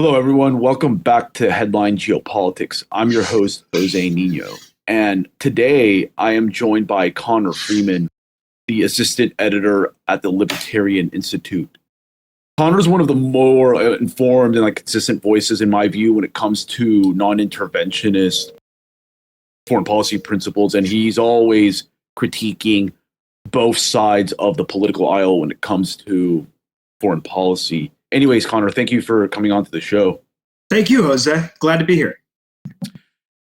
Hello, everyone. Welcome back to Headline Geopolitics. I'm your host, José Niño. And today I am joined by Connor Freeman, the assistant editor at the Libertarian Institute. Connor is one of the more informed and consistent voices, in my view, when it comes to non-interventionist foreign policy principles. And he's always critiquing both sides of the political aisle when it comes to foreign policy. Anyways, Connor, thank you for coming on to the show. Thank you, Jose. Glad to be here.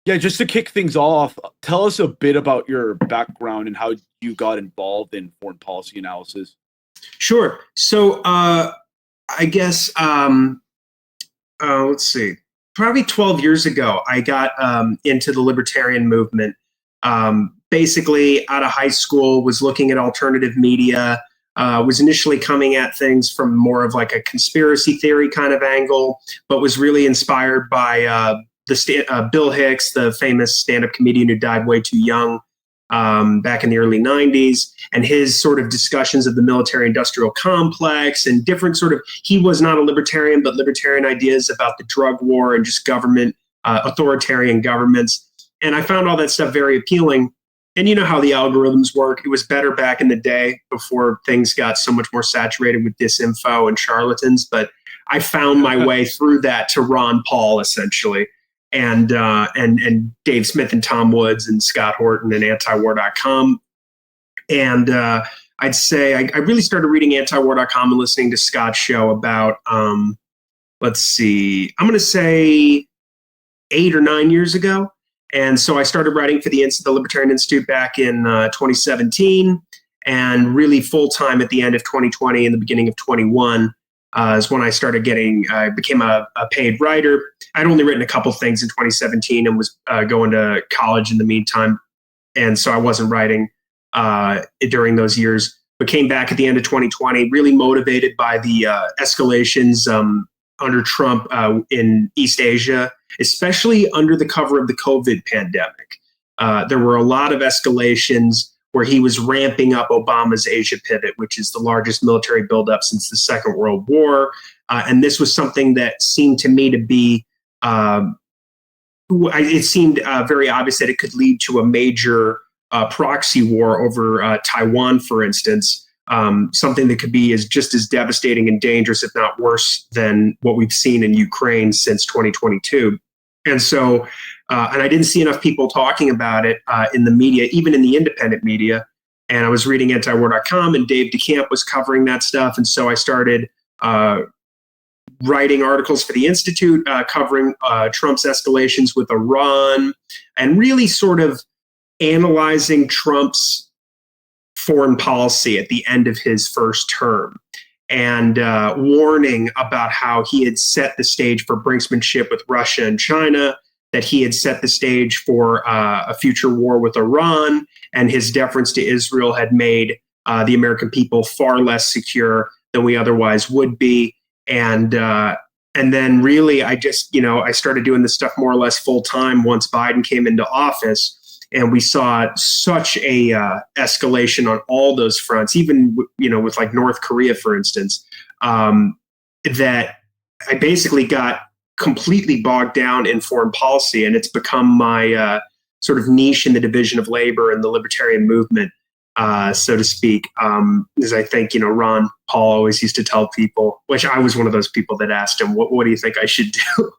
Yeah, just to kick things off, tell us a bit about your background and how you got involved in foreign policy analysis. Sure. So I guess, let's see, probably 12 years ago, I got into the libertarian movement. Basically, out of high school, was looking at alternative media, was initially coming at things from more of like a conspiracy theory kind of angle, but was really inspired by Bill Hicks, the famous stand-up comedian who died way too young back in the early 90s, and his sort of discussions of the military-industrial complex and different sort of, he was not a libertarian, but libertarian ideas about the drug war and just government, authoritarian governments. And I found all that stuff very appealing. And you know how the algorithms work. It was better back in the day before things got so much more saturated with disinfo and charlatans. But I found my way through that to Ron Paul, essentially, and Dave Smith and Tom Woods and Scott Horton and antiwar.com. And I'd say I really started reading antiwar.com and listening to Scott's show about, let's see, I'm going to say 8 or 9 years ago. And so I started writing for the Libertarian Institute back in 2017, and really full-time at the end of 2020 and the beginning of 21 is when I started I became a paid writer. I'd only written a couple things in 2017 and was going to college in the meantime. And so I wasn't writing during those years, but came back at the end of 2020, really motivated by the escalations under Trump in East Asia, especially under the cover of the COVID pandemic. There were a lot of escalations where he was ramping up Obama's Asia pivot, which is the largest military buildup since the Second World War. And this was something that seemed to me to be, it seemed very obvious that it could lead to a major proxy war over Taiwan, for instance. Something that could be just as devastating and dangerous, if not worse, than what we've seen in Ukraine since 2022. And so, and I didn't see enough people talking about it in the media, even in the independent media. And I was reading antiwar.com, and Dave DeCamp was covering that stuff. And so I started writing articles for the Institute, covering Trump's escalations with Iran, and really sort of analyzing Trump's foreign policy at the end of his first term, and warning about how he had set the stage for brinksmanship with Russia and China, that he had set the stage for a future war with Iran, and his deference to Israel had made the American people far less secure than we otherwise would be. And then really, I started doing this stuff more or less full time once Biden came into office. And we saw such a escalation on all those fronts, even with like North Korea, for instance, that I basically got completely bogged down in foreign policy, and it's become my sort of niche in the division of labor and the libertarian movement, so to speak. As I think Ron Paul always used to tell people, which I was one of those people that asked him, "What do you think I should do?"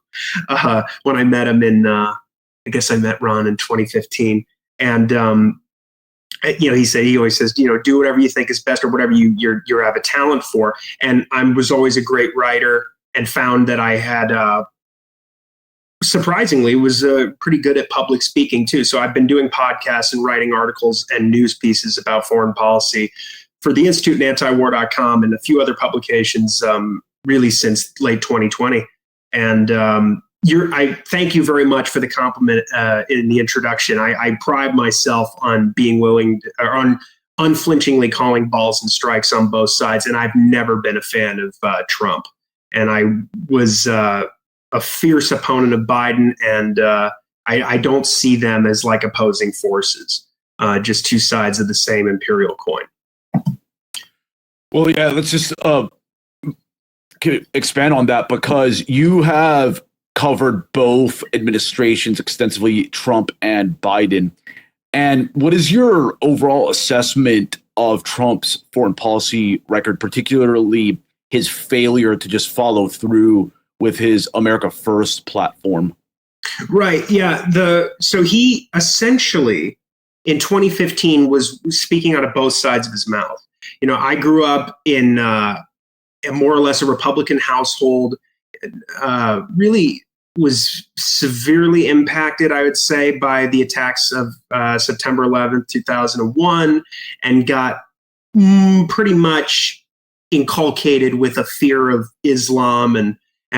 When I met him in. I guess I met Ron in 2015, and he always says, do whatever you think is best or whatever you have a talent for. And I was always a great writer, and found that I had surprisingly was pretty good at public speaking too. So I've been doing podcasts and writing articles and news pieces about foreign policy for the Institute and antiwar.com and a few other publications really since late 2020. And I thank you very much for the compliment in the introduction. I pride myself on being willing or on unflinchingly calling balls and strikes on both sides. And I've never been a fan of Trump. And I was a fierce opponent of Biden. And I don't see them as like opposing forces, just two sides of the same imperial coin. Well, yeah, let's just could expand on that because you have covered both administrations extensively, Trump and Biden. And what is your overall assessment of Trump's foreign policy record, particularly his failure to just follow through with his America First platform? Right. Yeah. So he essentially in 2015 was speaking out of both sides of his mouth. You know, I grew up in a more or less a Republican household, really was severely impacted, I would say, by the attacks of September 11th, 2001, and got pretty much inculcated with a fear of Islam and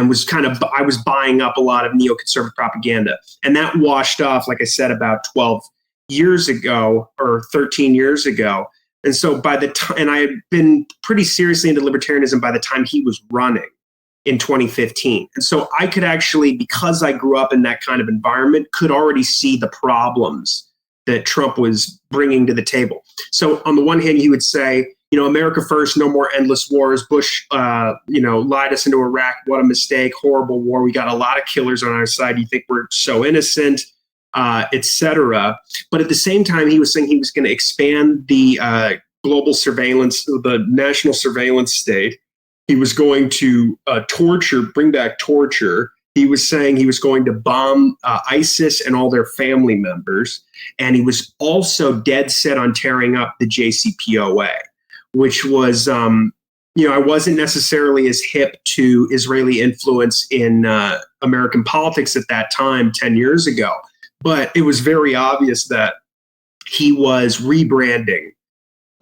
was I was buying up a lot of neoconservative propaganda. And that washed off, like I said, about 12 years ago or 13 years ago. And so by the time, and I had been pretty seriously into libertarianism by the time he was running in 2015. And so I could actually, because I grew up in that kind of environment, could already see the problems that Trump was bringing to the table. So on the one hand, he would say, you know, America first, no more endless wars. Bush, lied us into Iraq. What a mistake. Horrible war. We got a lot of killers on our side. You think we're so innocent, etc. But at the same time, he was saying he was going to expand the global surveillance, the national surveillance state. He was going to bring back torture. He was saying he was going to bomb ISIS and all their family members. And he was also dead set on tearing up the JCPOA, which was, I wasn't necessarily as hip to Israeli influence in American politics at that time, 10 years ago. But it was very obvious that he was rebranding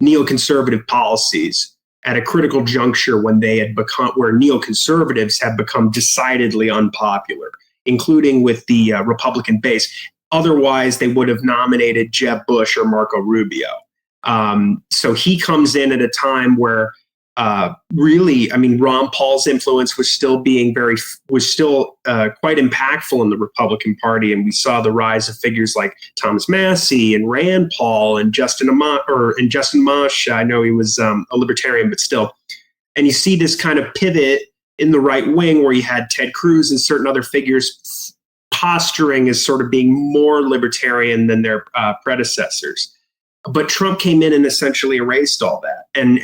neoconservative policies at a critical juncture when they had become, where neoconservatives have become decidedly unpopular, including with the Republican base. Otherwise, they would have nominated Jeb Bush or Marco Rubio. So he comes in at a time where really, I mean, Ron Paul's influence was still quite impactful in the Republican Party, and we saw the rise of figures like Thomas Massie and Rand Paul and Justin Amash. I know he was a libertarian, but still. And you see this kind of pivot in the right wing where you had Ted Cruz and certain other figures posturing as sort of being more libertarian than their predecessors. But Trump came in and essentially erased all that and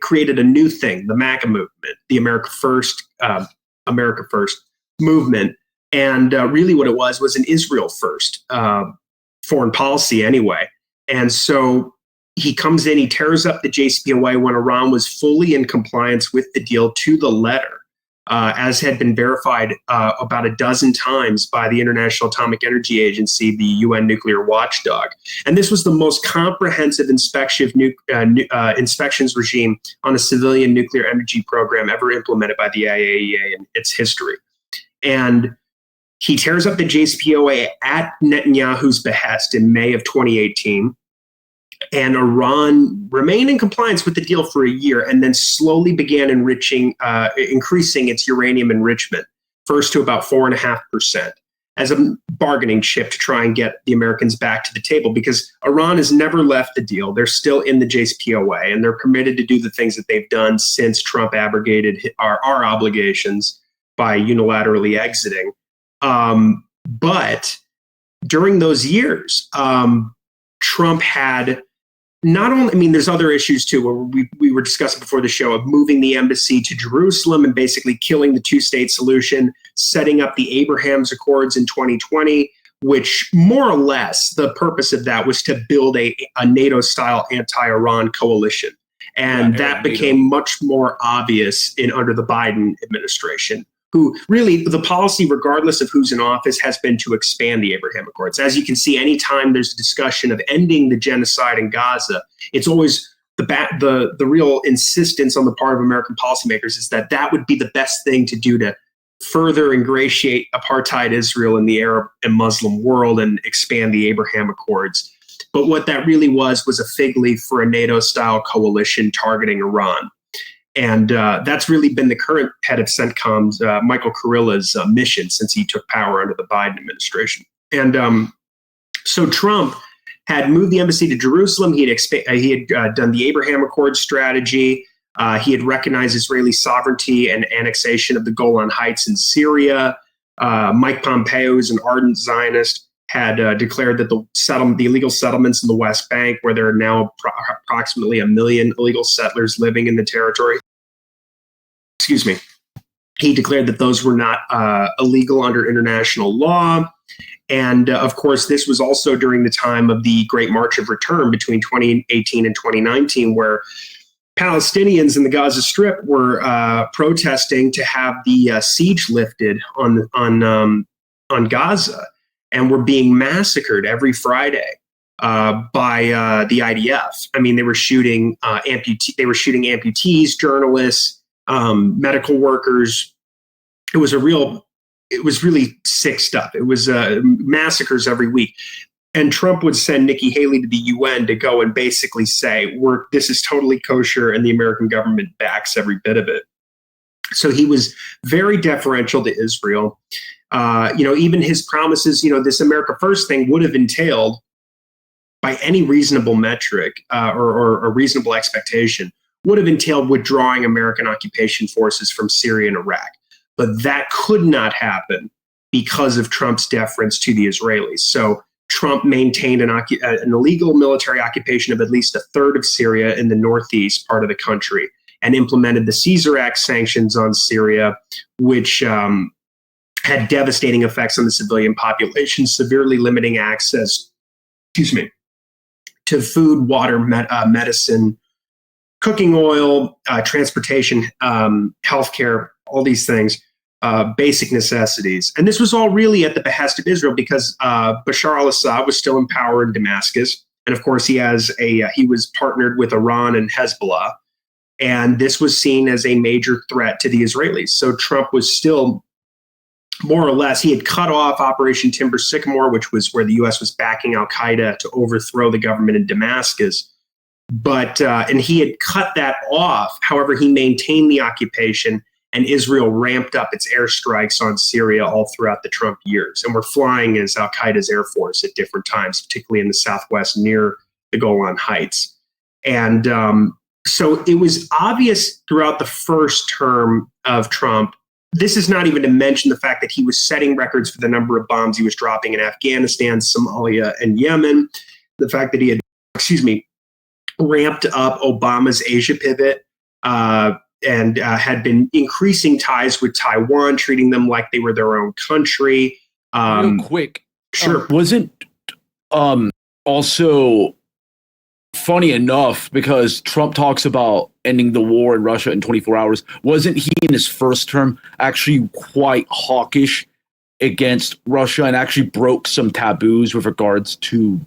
created a new thing, the MAGA movement, the America First movement. And really what it was an Israel first foreign policy anyway. And so he comes in, he tears up the JCPOA when Iran was fully in compliance with the deal to the letter, as had been verified about a dozen times by the International Atomic Energy Agency, the UN nuclear watchdog. And this was the most comprehensive inspections regime on a civilian nuclear energy program ever implemented by the IAEA in its history. And he tears up the JCPOA at Netanyahu's behest in May of 2018. And Iran remained in compliance with the deal for a year and then slowly began increasing its uranium enrichment, first to about 4.5%, as a bargaining chip to try and get the Americans back to the table, because Iran has never left the deal. They're still in the JCPOA, and they're committed to do the things that they've done since Trump abrogated our obligations by unilaterally exiting. But during those years, Trump had not only, I mean, there's other issues too, where we were discussing before the show, of moving the embassy to Jerusalem and basically killing the two-state solution, setting up the Abraham's Accords in 2020, which more or less the purpose of that was to build a NATO-style anti-Iran coalition. And that became much more obvious under the Biden administration, who really, the policy, regardless of who's in office, has been to expand the Abraham Accords. As you can see, anytime there's a discussion of ending the genocide in Gaza, it's always the real insistence on the part of American policymakers is that would be the best thing to do to further ingratiate apartheid Israel in the Arab and Muslim world and expand the Abraham Accords. But what that really was a fig leaf for a NATO-style coalition targeting Iran. And that's really been the current head of CENTCOM's, Michael Kurilla's mission since he took power under the Biden administration. And so Trump had moved the embassy to Jerusalem. He had done the Abraham Accords strategy. He had recognized Israeli sovereignty and annexation of the Golan Heights in Syria. Mike Pompeo, who's an ardent Zionist, had declared that the illegal settlements in the West Bank, where there are now approximately 1 million illegal settlers living in the territory, he declared that those were not illegal under international law. And of course, this was also during the time of the Great March of Return between 2018 and 2019, where Palestinians in the Gaza Strip were protesting to have the siege lifted on Gaza, and were being massacred every Friday by the IDF. I mean, they were shooting amputees, journalists, medical workers. It was really sick stuff. It was massacres every week. And Trump would send Nikki Haley to the UN to go and basically say, this is totally kosher, and the American government backs every bit of it. So he was very deferential to Israel. Even his promises, this America First thing would have entailed, by any reasonable metric or a reasonable expectation, would have entailed withdrawing American occupation forces from Syria and Iraq. But that could not happen because of Trump's deference to the Israelis. So Trump maintained an illegal military occupation of at least a third of Syria in the northeast part of the country, and implemented the Caesar Act sanctions on Syria, which had devastating effects on the civilian population, severely limiting access, to food, water, medicine, cooking oil, transportation, healthcare, all these things. Basic necessities. And this was all really at the behest of Israel, because Bashar al-Assad was still in power in Damascus. And of course, he was partnered with Iran and Hezbollah. And this was seen as a major threat to the Israelis. So Trump was still, more or less, he had cut off Operation Timber Sycamore, which was where the U.S. was backing al-Qaeda to overthrow the government in Damascus. And he had cut that off. However, he maintained the occupation, and Israel ramped up its airstrikes on Syria all throughout the Trump years, and were flying as al-Qaeda's air force at different times, particularly in the southwest near the Golan Heights. And so it was obvious throughout the first term of Trump. This is not even to mention the fact that he was setting records for the number of bombs he was dropping in Afghanistan, Somalia, and Yemen. The fact that he had, ramped up Obama's Asia pivot, and had been increasing ties with Taiwan, treating them like they were their own country. Real quick. Sure. Wasn't also funny enough, because Trump talks about ending the war in Russia in 24 hours. Wasn't he in his first term actually quite hawkish against Russia, and actually broke some taboos with regards to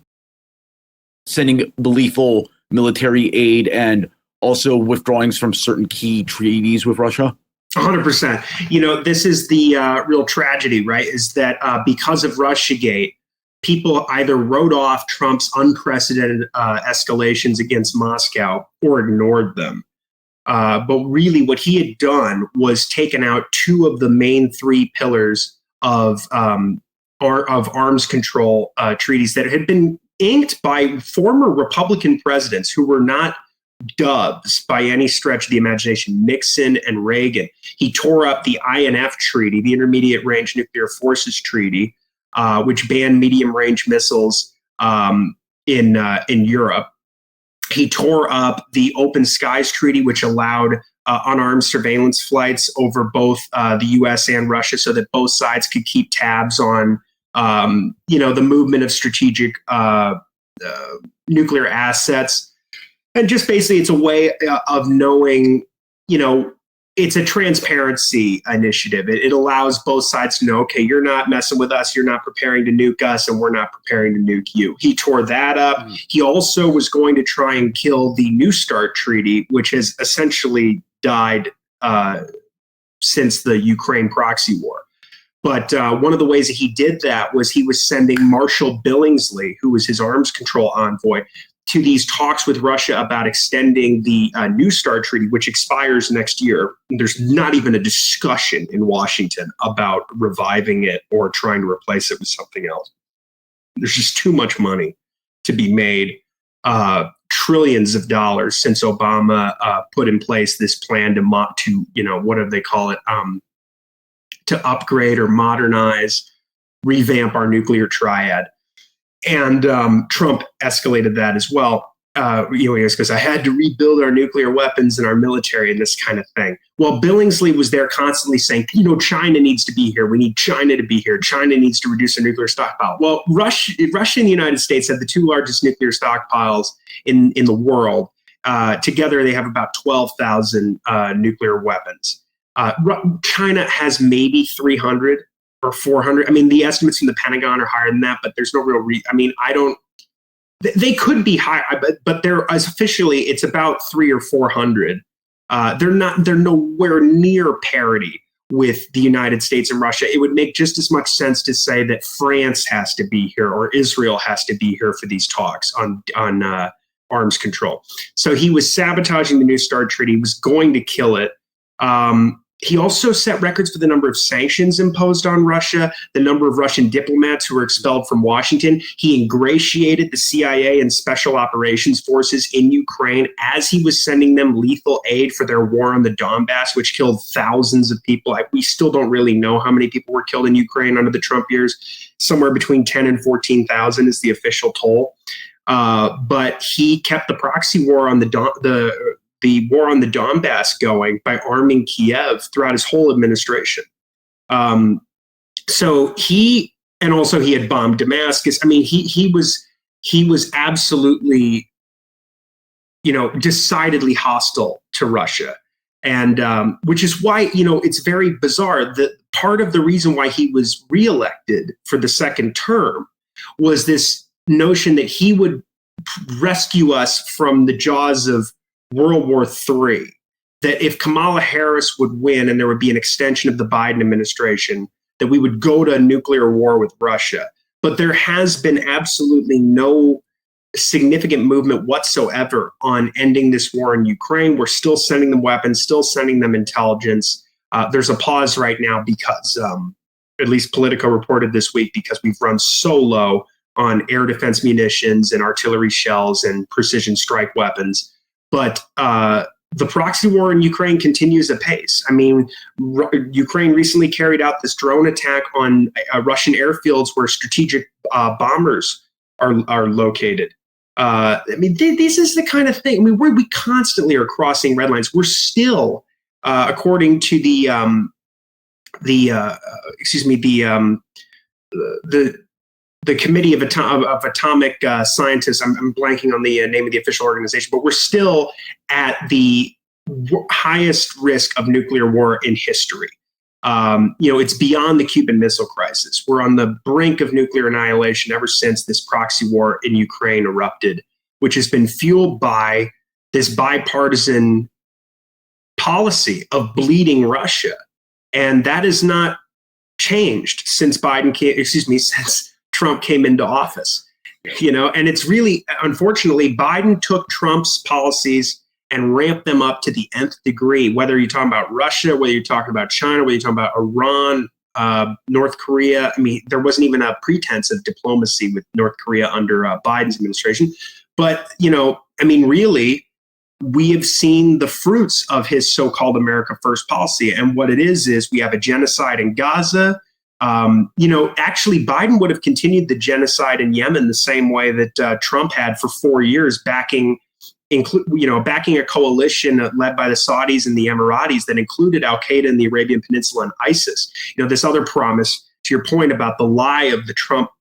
sending lethal military aid and also withdrawings from certain key treaties with Russia? 100%. This is the real tragedy, right? Is that because of Russiagate, people either wrote off Trump's unprecedented escalations against Moscow or ignored them. But really what he had done was taken out two of the main three pillars of arms control treaties that had been inked by former Republican presidents who were not dubs by any stretch of the imagination, Nixon and Reagan. He tore up the INF Treaty, the Intermediate Range Nuclear Forces Treaty, which banned medium-range missiles in Europe. He tore up the Open Skies Treaty, which allowed unarmed surveillance flights over both the U.S. and Russia, so that both sides could keep tabs on, the movement of strategic nuclear assets. And just basically, it's a way of knowing, it's a transparency initiative. It allows both sides to know, okay, you're not messing with us, you're not preparing to nuke us, and we're not preparing to nuke you. He tore that up. He also was going to try and kill the New START Treaty, which has essentially died since the Ukraine proxy war. But one of the ways that he did that was he was sending Marshall Billingsley, who was his arms control envoy, to these talks with Russia about extending the New START Treaty, which expires next year. There's not even a discussion in Washington about reviving it or trying to replace it with something else. There's just too much money to be made. trillions of dollars since Obama put in place this plan to what do they call it, to upgrade or modernize, revamp our nuclear triad. And Trump escalated that as well. Because I had to rebuild our nuclear weapons and our military and this kind of thing. Well, Billingsley was there constantly saying, China needs to be here. We need China to be here. China needs to reduce their nuclear stockpile. Well, Russia and the United States have the two largest nuclear stockpiles in the world. Together, they have about 12,000 nuclear weapons. China has maybe 300 or 400. I mean, the estimates from the Pentagon are higher than that, but there's no real they could be higher, but they're officially it's about 300 or 400. They're nowhere near parity with the United States and Russia. It would make just as much sense to say that France has to be here or Israel has to be here for these talks on arms control. So he was sabotaging the New START treaty, was going to kill it. He also set records for the number of sanctions imposed on Russia, the number of Russian diplomats who were expelled from Washington. He ingratiated the CIA and special operations forces in Ukraine as he was sending them lethal aid for their war on the Donbass, which killed thousands of people. We still don't really know how many people were killed in Ukraine under the Trump years. Somewhere between 10 and 14,000 is the official toll. But he kept the proxy war on the war on the Donbass going by arming Kiev throughout his whole administration. So he had bombed Damascus. I mean, he was absolutely, decidedly hostile to Russia. And which is why, it's very bizarre that part of the reason why he was reelected for the second term was this notion that he would rescue us from the jaws of World War III, that if Kamala Harris would win and there would be an extension of the Biden administration, that we would go to a nuclear war with Russia. But there has been absolutely no significant movement whatsoever on ending this war in Ukraine. We're still sending them weapons, still sending them intelligence. There's a pause right now because, at least Politico reported this week, because we've run so low on air defense munitions and artillery shells and precision strike weapons. But the proxy war in Ukraine continues apace. I mean, Ukraine recently carried out this drone attack on Russian airfields where strategic bombers are located. This is the kind of thing. I mean, we constantly are crossing red lines. We're still, according to the Committee of Atomic Scientists, I'm blanking on the name of the official organization, but we're still at the highest risk of nuclear war in history. It's beyond the Cuban Missile Crisis. We're on the brink of nuclear annihilation ever since this proxy war in Ukraine erupted, which has been fueled by this bipartisan policy of bleeding Russia. And that has not changed since since Trump came into office, and it's really, unfortunately, Biden took Trump's policies and ramped them up to the nth degree, whether you're talking about Russia, whether you're talking about China, whether you're talking about Iran, North Korea. I mean, there wasn't even a pretense of diplomacy with North Korea under Biden's administration. But, really, we have seen the fruits of his so-called America First policy. And what it is we have a genocide in Gaza. Actually, Biden would have continued the genocide in Yemen the same way that Trump had for 4 years, backing a coalition led by the Saudis and the Emiratis that included Al Qaeda in the Arabian Peninsula and ISIS. This other promise, to your point about the lie of the Trump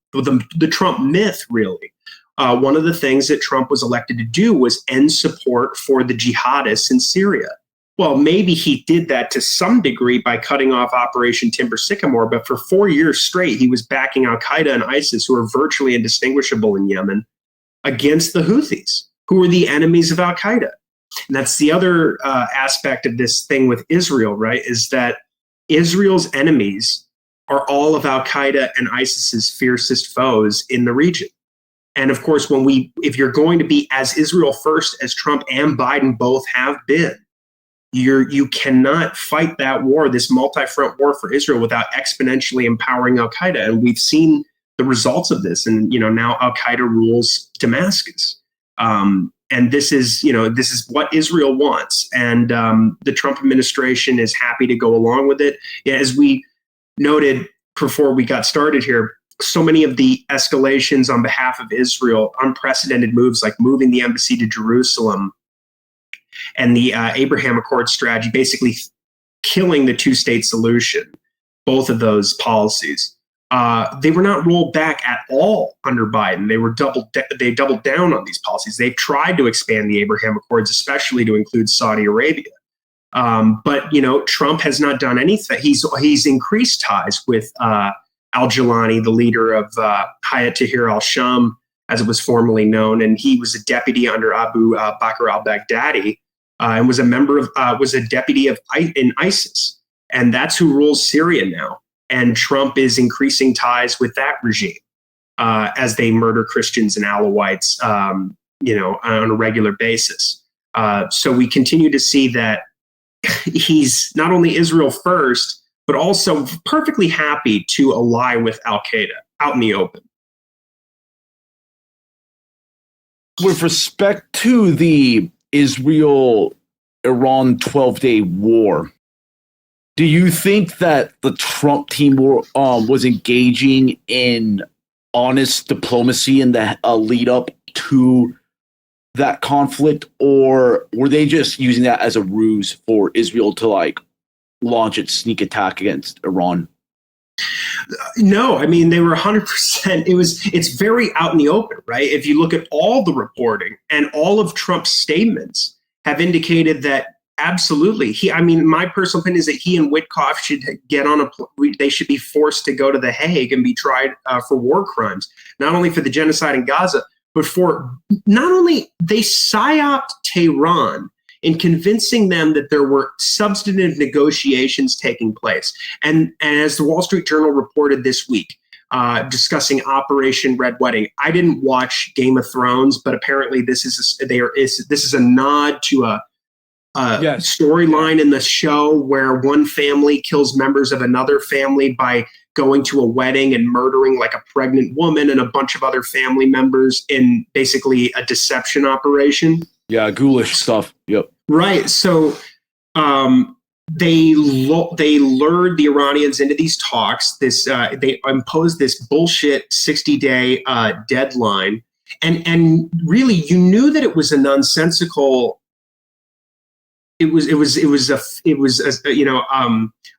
myth, really. One of the things that Trump was elected to do was end support for the jihadists in Syria. Well, maybe he did that to some degree by cutting off Operation Timber Sycamore, but for 4 years straight, he was backing Al Qaeda and ISIS, who are virtually indistinguishable in Yemen, against the Houthis, who are the enemies of Al Qaeda. And that's the other aspect of this thing with Israel, right, is that Israel's enemies are all of Al Qaeda and ISIS's fiercest foes in the region. And of course, if you're going to be as Israel first as Trump and Biden both have been, you cannot fight that war, this multi-front war for Israel, without exponentially empowering Al Qaeda. And we've seen the results of this. And now Al Qaeda rules Damascus. And And this is what Israel wants. And the Trump administration is happy to go along with it. Yeah, as we noted before we got started here, so many of the escalations on behalf of Israel, unprecedented moves like moving the embassy to Jerusalem and the Abraham Accord strategy, basically killing the two-state solution, both of those policies. They were not rolled back at all under Biden. They doubled down on these policies. They've tried to expand the Abraham Accords, especially to include Saudi Arabia. But Trump has not done anything. He's increased ties with al-Jilani, the leader of Hayat Tahrir al-Sham, as it was formerly known, and he was a deputy under Abu Bakr al-Baghdadi, and was a deputy in ISIS, and that's who rules Syria now. And Trump is increasing ties with that regime as they murder Christians and Alawites, on a regular basis. So we continue to see that he's not only Israel first, but also perfectly happy to ally with Al-Qaeda out in the open. With respect to the Israel-Iran 12-day war, do you think that the Trump team was engaging in honest diplomacy in the lead up to that conflict, or were they just using that as a ruse for Israel to launch its sneak attack against Iran? No, I mean, they were 100%. It's very out in the open, right? If you look at all the reporting and all of Trump's statements have indicated that absolutely. My personal opinion is that he and Witkoff should get on they should be forced to go to The Hague and be tried for war crimes, not only for the genocide in Gaza, but for not only they psyoped Tehran in convincing them that there were substantive negotiations taking place. And as the Wall Street Journal reported this week, discussing Operation Red Wedding, I didn't watch Game of Thrones, but apparently this is a nod to a storyline in the show where one family kills members of another family by going to a wedding and murdering a pregnant woman and a bunch of other family members in basically a deception operation. Yeah, ghoulish stuff. Yep. Right. So they lured the Iranians into these talks. They imposed this bullshit 60-day deadline, and really you knew that it was a nonsensical. It was a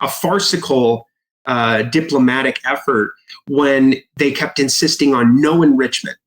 farcical diplomatic effort when they kept insisting on no enrichment,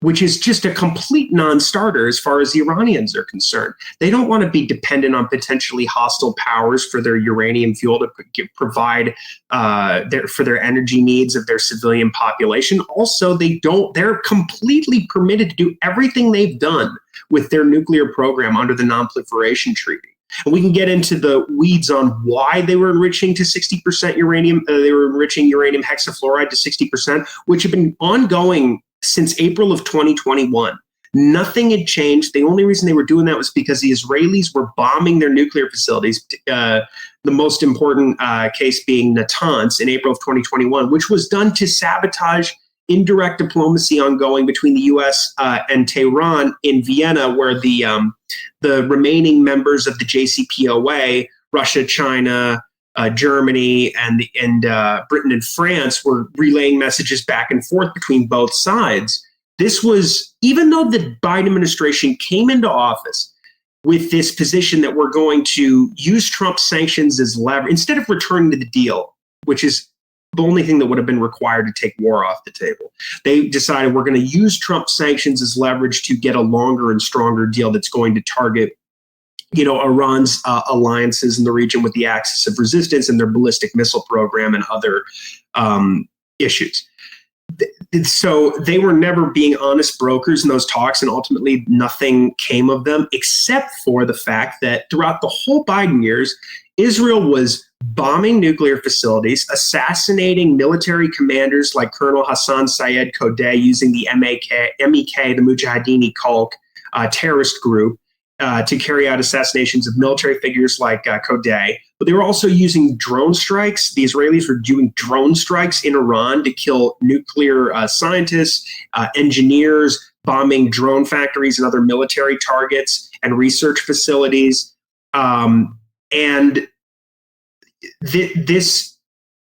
which is just a complete non-starter as far as the Iranians are concerned. They don't want to be dependent on potentially hostile powers for their uranium fuel to provide for their energy needs of their civilian population. Also, they're completely permitted to do everything they've done with their nuclear program under the Non-Proliferation Treaty. And we can get into the weeds on why they were enriching to 60% uranium. They were enriching uranium hexafluoride to 60%, which have been ongoing since April of 2021. Nothing had changed. The only reason they were doing that was because the Israelis were bombing their nuclear facilities, the most important case being Natanz in April of 2021, which was done to sabotage indirect diplomacy ongoing between the U.S. And Tehran in Vienna, where the remaining members of the JCPOA, Russia, China, Germany, and Britain and France were relaying messages back and forth between both sides. This was, even though the Biden administration came into office with this position that we're going to use Trump sanctions as leverage, instead of returning to the deal, which is the only thing that would have been required to take war off the table. They decided we're going to use Trump sanctions as leverage to get a longer and stronger deal that's going to target, Iran's alliances in the region with the Axis of Resistance and their ballistic missile program and other issues. So they were never being honest brokers in those talks, and ultimately nothing came of them, except for the fact that throughout the whole Biden years, Israel was bombing nuclear facilities, assassinating military commanders like Colonel Hassan Syed Kodeh using the MEK, the Mujahideen Khalq terrorist group, to carry out assassinations of military figures like Kodeh. But they were also using drone strikes. The Israelis were doing drone strikes in Iran to kill nuclear scientists, engineers, bombing drone factories and other military targets and research facilities. And this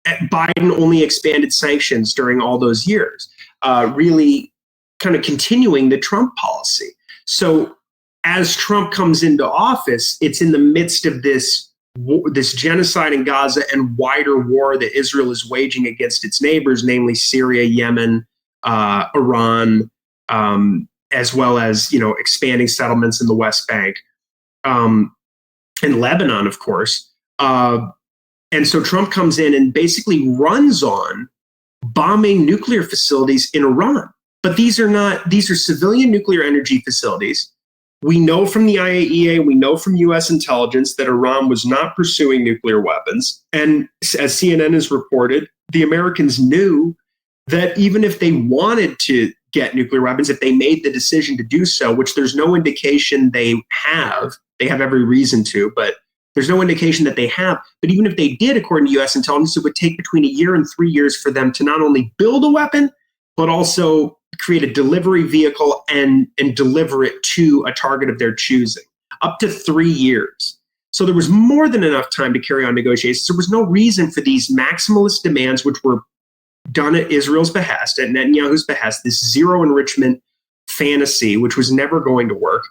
Biden only expanded sanctions during all those years, really kind of continuing the Trump policy. So as Trump comes into office, it's in the midst of this genocide in Gaza and wider war that Israel is waging against its neighbors, namely Syria, Yemen, Iran, as well as, expanding settlements in the West Bank, and Lebanon, of course. And so Trump comes in and basically runs on bombing nuclear facilities in Iran. But these are civilian nuclear energy facilities. We know from the IAEA, we know from US intelligence that Iran was not pursuing nuclear weapons. And as CNN has reported, the Americans knew that even if they wanted to get nuclear weapons, if they made the decision to do so, which there's no indication they have every reason to, but there's no indication that they have. But even if they did, according to US intelligence, it would take between 1 year and 3 years for them to not only build a weapon, but also create a delivery vehicle and deliver it to a target of their choosing, up to 3 years. So there was more than enough time to carry on negotiations. There was no reason for these maximalist demands, which were done at Israel's behest, at Netanyahu's behest, this zero enrichment fantasy, which was never going to work.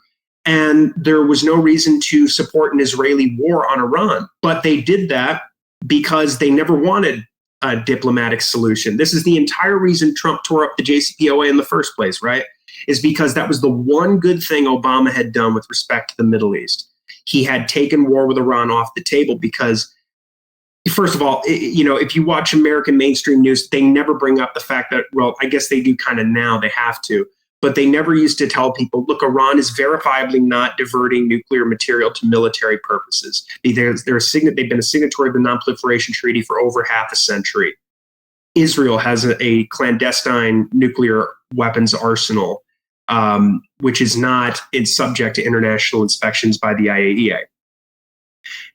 And there was no reason to support an Israeli war on Iran. But they did that because they never wanted a diplomatic solution. This is the entire reason Trump tore up the JCPOA in the first place, right? Is because that was the one good thing Obama had done with respect to the Middle East. He had taken war with Iran off the table because, first of all, if you watch American mainstream news, they never bring up the fact that, well, I guess they do kind of now, they have to, but they never used to tell people, look, Iran is verifiably not diverting nuclear material to military purposes. They've been a signatory of the Non-Proliferation Treaty for over half a century. Israel has a clandestine nuclear weapons arsenal, which is not subject to international inspections by the IAEA.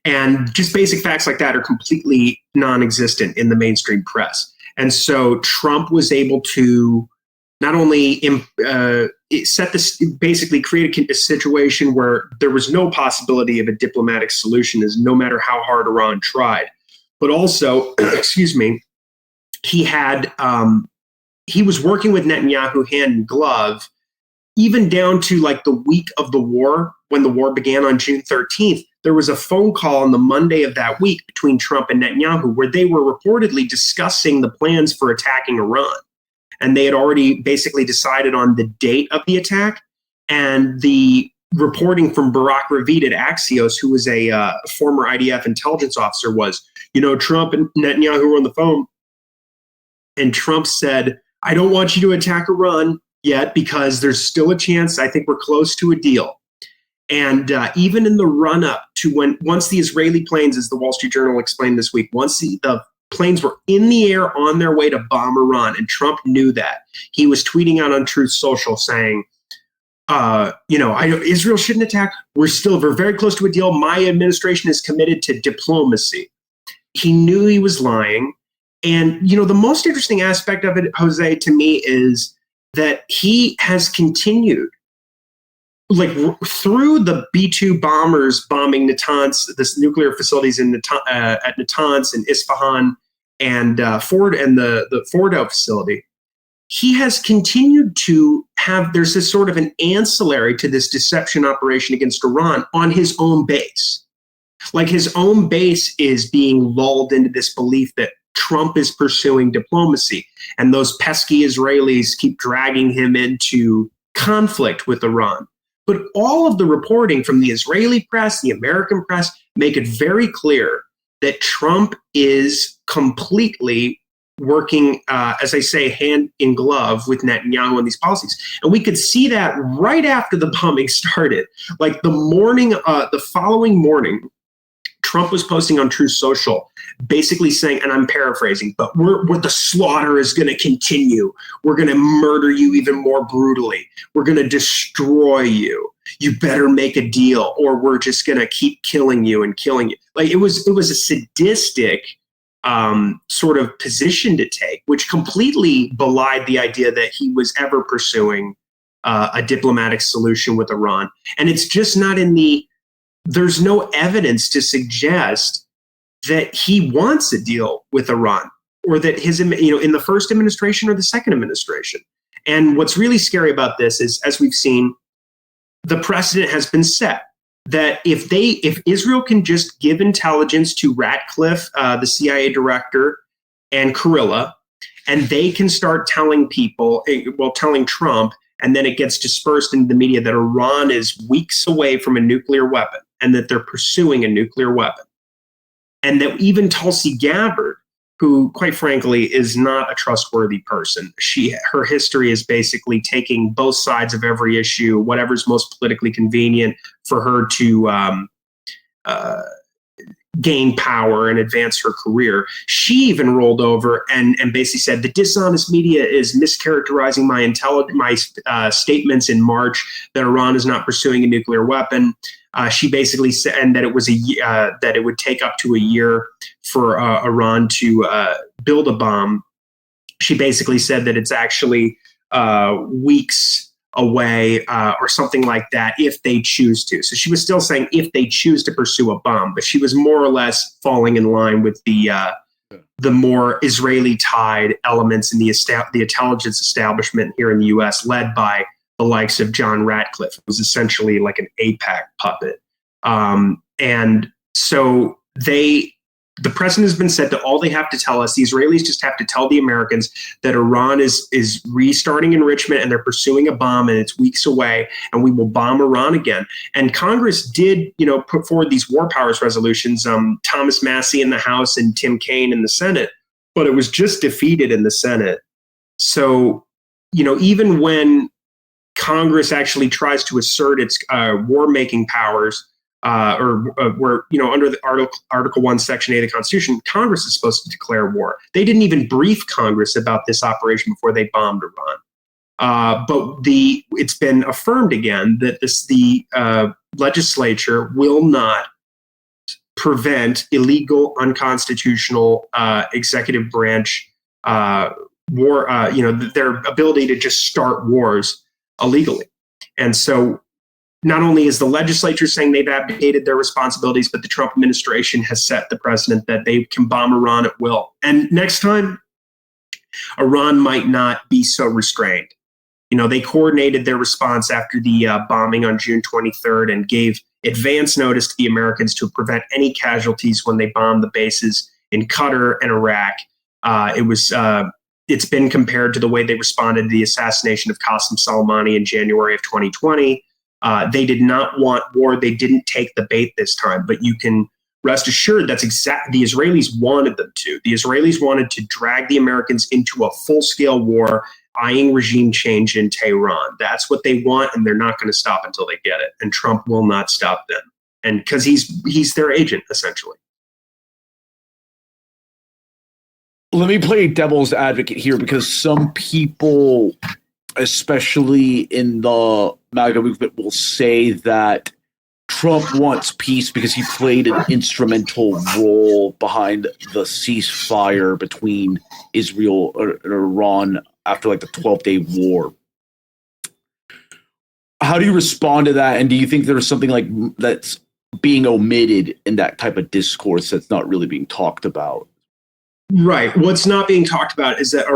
And just basic facts like that are completely non-existent in the mainstream press. And so Trump was able to not only basically create a situation where there was no possibility of a diplomatic solution, as no matter how hard Iran tried, but also, he was working with Netanyahu hand in glove, even down to like the week of the war, when the war began on June 13th. There was a phone call on the Monday of that week between Trump and Netanyahu where they were reportedly discussing the plans for attacking Iran. And they had already basically decided on the date of the attack. And the reporting from Barak Ravid at Axios, who was a former IDF intelligence officer, was, Trump and Netanyahu were on the phone. And Trump said, I don't want you to attack Iran yet because there's still a chance. I think we're close to a deal. And even in the run-up to once the Israeli planes, as the Wall Street Journal explained this week, once the planes were in the air on their way to bomb Iran, and Trump knew that, he was tweeting out on Truth Social saying, Israel shouldn't attack. We're very close to a deal. My administration is committed to diplomacy. He knew he was lying. And, the most interesting aspect of it, Jose, to me, is that he has continued, like through the B-2 bombers bombing Natanz, this nuclear facilities at Natanz and Isfahan and Ford and the Fordo facility. He has continued to there's this sort of an ancillary to this deception operation against Iran on his own base. Like his own base is being lulled into this belief that Trump is pursuing diplomacy, and those pesky Israelis keep dragging him into conflict with Iran. But all of the reporting from the Israeli press, the American press, make it very clear that Trump is completely working, as I say, hand in glove with Netanyahu on these policies. And we could see that right after the bombing started. Like the following morning, Trump was posting on Truth Social, basically saying, and I'm paraphrasing, but the slaughter is going to continue. We're going to murder you even more brutally. We're going to destroy you. You better make a deal, or we're just going to keep killing you and killing you. Like it was a sadistic sort of position to take, which completely belied the idea that he was ever pursuing a diplomatic solution with Iran. And it's just not there's no evidence to suggest that he wants a deal with Iran, or that in the first administration or the second administration. And what's really scary about this is, as we've seen, the precedent has been set that if Israel can just give intelligence to Ratcliffe, the CIA director, and Kurilla, and they can start telling telling Trump, and then it gets dispersed into the media, that Iran is weeks away from a nuclear weapon and that they're pursuing a nuclear weapon. And that even Tulsi Gabbard, who, quite frankly, is not a trustworthy person. Her history is basically taking both sides of every issue, whatever's most politically convenient for her to gain power and advance her career. She even rolled over and basically said the dishonest media is mischaracterizing my statements in March that Iran is not pursuing a nuclear weapon. She basically said, and that that it would take up to a year for Iran to build a bomb. She basically said that it's actually weeks away or something like that if they choose to. So she was still saying if they choose to pursue a bomb, but she was more or less falling in line with the more Israeli-tied elements in the intelligence establishment here in the U.S., led by the likes of John Ratcliffe. It was essentially like an AIPAC puppet. And so the precedent has been set that all they have to tell us, the Israelis just have to tell the Americans that Iran is restarting enrichment and they're pursuing a bomb and it's weeks away, and we will bomb Iran again. And Congress did, put forward these war powers resolutions, Thomas Massey in the House and Tim Kaine in the Senate, but it was just defeated in the Senate. So, even when Congress actually tries to assert its war-making powers, where, under the Article 1, Section 8 of the Constitution, Congress is supposed to declare war. They didn't even brief Congress about this operation before they bombed Iran. But it's been affirmed again that the legislature will not prevent illegal, unconstitutional executive branch war, their ability to just start wars illegally. And so not only is the legislature saying they've abdicated their responsibilities, but the Trump administration has set the precedent that they can bomb Iran at will. And next time, Iran might not be so restrained. They coordinated their response after the bombing on June 23rd and gave advance notice to the Americans to prevent any casualties when they bombed the bases in Qatar and Iraq. It's been compared to the way they responded to the assassination of Qasem Soleimani in January of 2020. They did not want war. They didn't take the bait this time, but you can rest assured that's exactly the Israelis wanted them to. The Israelis wanted to drag the Americans into a full-scale war, eyeing regime change in Tehran. That's what they want, and they're not going to stop until they get it. And Trump will not stop them, and because he's their agent essentially. Let me play devil's advocate here, because some people, especially in the MAGA movement, will say that Trump wants peace because he played an instrumental role behind the ceasefire between Israel and Iran after the 12-day war. How do you respond to that? And do you think there's something that's being omitted in that type of discourse that's not really being talked about? Right. What's not being talked about is that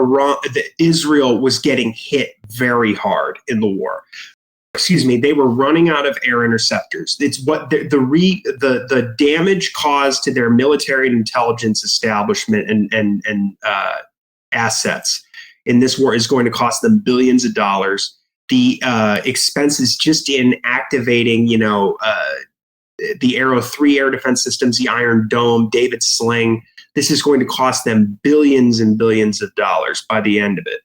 Israel was getting hit very hard in the war. They were running out of air interceptors. It's what the damage caused to their military and intelligence establishment and assets in this war is going to cost them billions of dollars. The expenses just in activating, the Arrow 3 air defense systems, the Iron Dome, David Sling. This is going to cost them billions and billions of dollars by the end of it.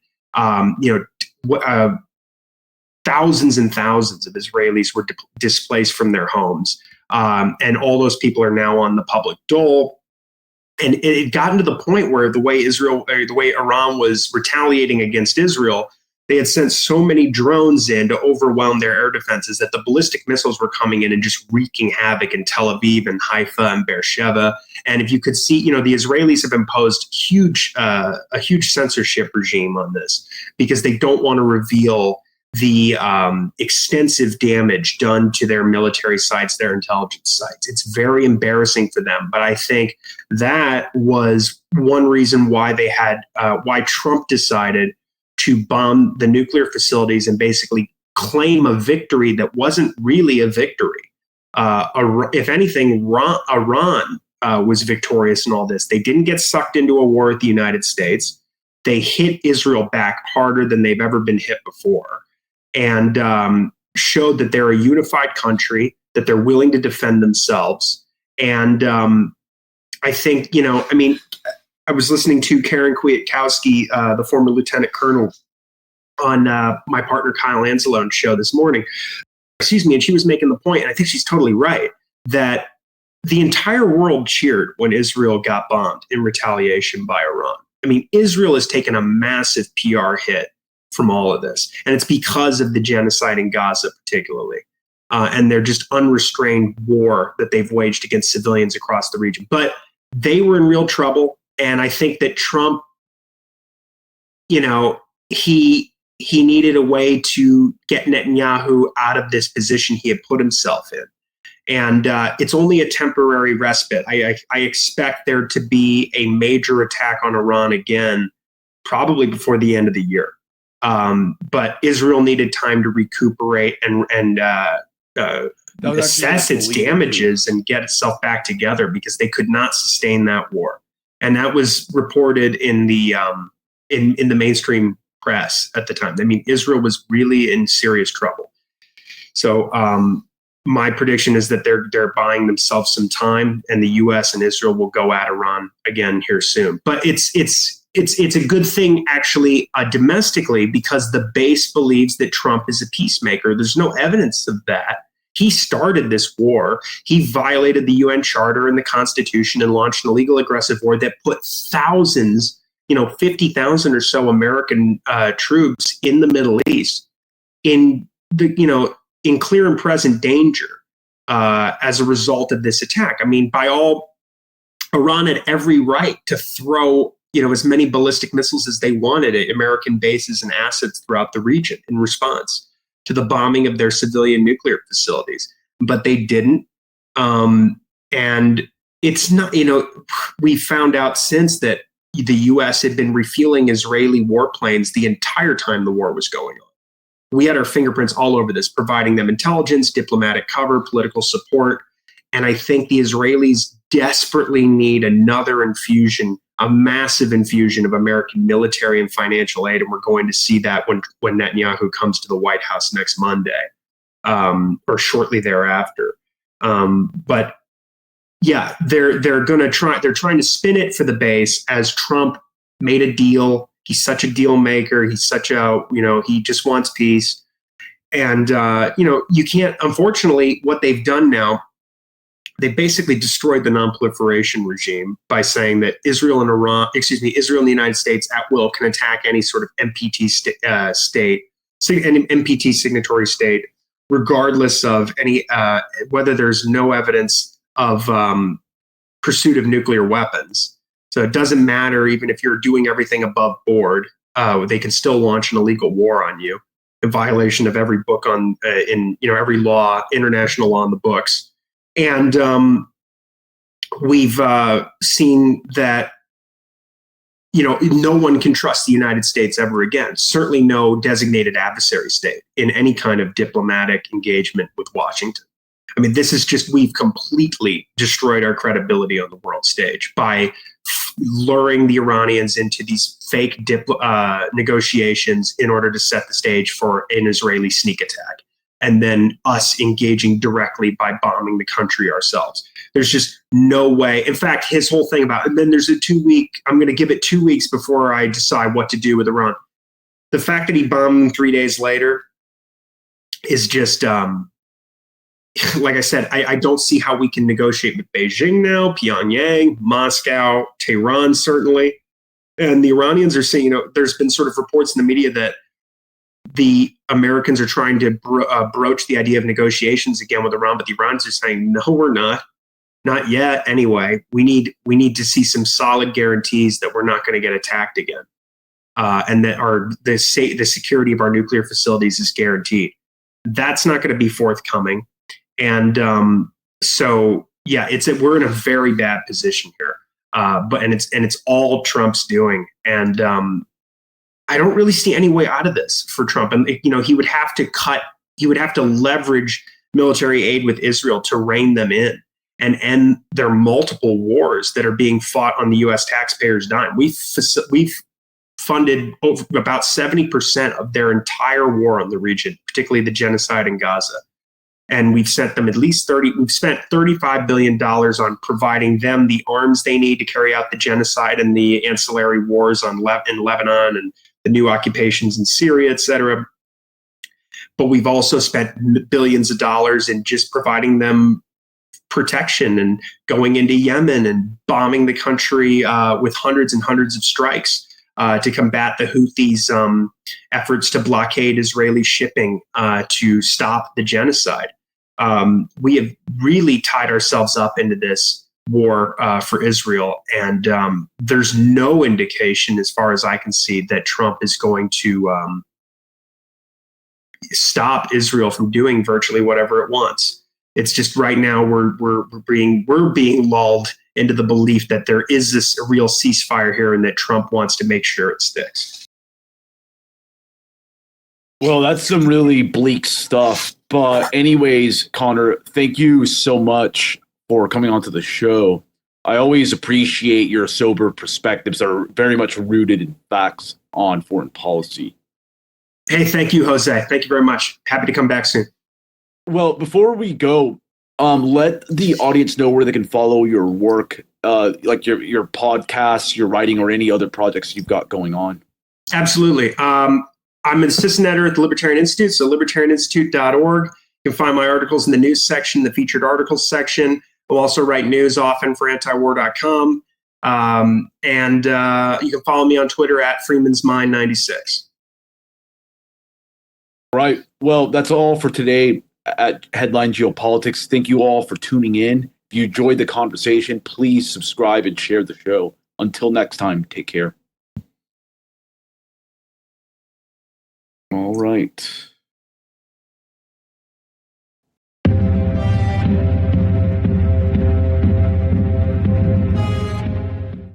Thousands and thousands of Israelis were displaced from their homes. And all those people are now on the public dole. And it gotten to the point where the way Iran was retaliating against Israel, they had sent so many drones in to overwhelm their air defenses that the ballistic missiles were coming in and just wreaking havoc in Tel Aviv and Haifa and Beersheba. And if you could see, the Israelis have imposed a huge censorship regime on this because they don't want to reveal the extensive damage done to their military sites, their intelligence sites. It's very embarrassing for them. But I think that was one reason why why Trump decided to bomb the nuclear facilities and basically claim a victory that wasn't really a victory. If anything, Iran was victorious in all this. They didn't get sucked into a war with the United States. They hit Israel back harder than they've ever been hit before, and showed that they're a unified country, that they're willing to defend themselves. And I think, I was listening to Karen Kwiatkowski, the former lieutenant colonel, on my partner Kyle Anzalone's show this morning. And she was making the point, and I think she's totally right, that the entire world cheered when Israel got bombed in retaliation by Iran. I mean, Israel has taken a massive PR hit from all of this, and it's because of the genocide in Gaza particularly, and their just unrestrained war that they've waged against civilians across the region. But they were in real trouble, and I think that Trump, he needed a way to get Netanyahu out of this position he had put himself in. And it's only a temporary respite. I expect there to be a major attack on Iran again, probably before the end of the year. But Israel needed time to recuperate and assess its damages and get itself back together, because they could not sustain that war. And that was reported in the in the mainstream press at the time. I mean, Israel was really in serious trouble. So my prediction is that they're buying themselves some time, and the U.S. and Israel will go at Iran again here soon. But it's a good thing, actually, domestically, because the base believes that Trump is a peacemaker. There's no evidence of that. He started this war. He violated the UN Charter and the Constitution and launched an illegal, aggressive war that put thousands, 50,000 or so American troops in the Middle East in clear and present danger as a result of this attack. I mean, Iran had every right to throw as many ballistic missiles as they wanted at American bases and assets throughout the region in response to the bombing of their civilian nuclear facilities. But they didn't. And it's not, we found out since that the U.S. had been refueling Israeli warplanes the entire time the war was going on. We had our fingerprints all over this, providing them intelligence, diplomatic cover, political support. And I think the Israelis desperately need another infusion, a massive infusion of American military and financial aid. And we're going to see that when Netanyahu comes to the White House next Monday, or shortly thereafter. But yeah, they're trying to spin it for the base as Trump made a deal. He's such a deal maker. He's such he just wants peace. And, you can't, unfortunately, what they've done now, they basically destroyed the non-proliferation regime by saying that Israel and the United States at will can attack any sort of NPT NPT signatory state, regardless of any, whether there's no evidence of pursuit of nuclear weapons. So it doesn't matter, even if you're doing everything above board, they can still launch an illegal war on you in violation of every book every law, international law in the books. And we've seen that, no one can trust the United States ever again. Certainly no designated adversary state in any kind of diplomatic engagement with Washington. I mean, this is just, we've completely destroyed our credibility on the world stage by luring the Iranians into these fake negotiations in order to set the stage for an Israeli sneak attack, and then us engaging directly by bombing the country ourselves. There's just no way. In fact, his whole thing about, and then there's a 2-week, I'm going to give it 2 weeks before I decide what to do with Iran. The fact that he bombed them 3 days later is just, like I said, I don't see how we can negotiate with Beijing now, Pyongyang, Moscow, Tehran, certainly. And the Iranians are saying, there's been sort of reports in the media that the Americans are trying to broach the idea of negotiations again with Iran, but the Iranians are saying, no, we're not yet. Anyway, we need to see some solid guarantees that we're not going to get attacked again. and that the security of our nuclear facilities is guaranteed. That's not going to be forthcoming, and so yeah, we're in a very bad position here. But it's all Trump's doing, and I don't really see any way out of this for Trump. And he would have to leverage military aid with Israel to rein them in and end their multiple wars that are being fought on the U.S. taxpayers' dime. We've funded about 70% of their entire war on the region, particularly the genocide in Gaza. And we've sent them we've spent $35 billion on providing them the arms they need to carry out the genocide and the ancillary wars in Lebanon and the new occupations in Syria, et cetera. But we've also spent billions of dollars in just providing them protection and going into Yemen and bombing the country with hundreds and hundreds of strikes to combat the Houthis' efforts to blockade Israeli shipping to stop the genocide. We have really tied ourselves up into this war for Israel, and there's no indication, as far as I can see, that Trump is going to stop Israel from doing virtually whatever it wants. It's just right now we're being lulled into the belief that there is this real ceasefire here and that Trump wants to make sure it sticks. Well, that's some really bleak stuff. But anyways, Connor, thank you so much for coming onto the show. I always appreciate your sober perspectives that are very much rooted in facts on foreign policy. Hey, thank you, Jose. Thank you very much. Happy to come back soon. Well, before we go, let the audience know where they can follow your work, like your podcasts, your writing, or any other projects you've got going on. Absolutely. I'm an assistant editor at the Libertarian Institute, so libertarianinstitute.org. You can find my articles in the news section, the featured articles section. I'll also write news often for antiwar.com. And you can follow me on Twitter at Freeman'sMind96. Right. Well, that's all for today at Headline Geopolitics. Thank you all for tuning in. If you enjoyed the conversation, please subscribe and share the show. Until next time, take care. All right.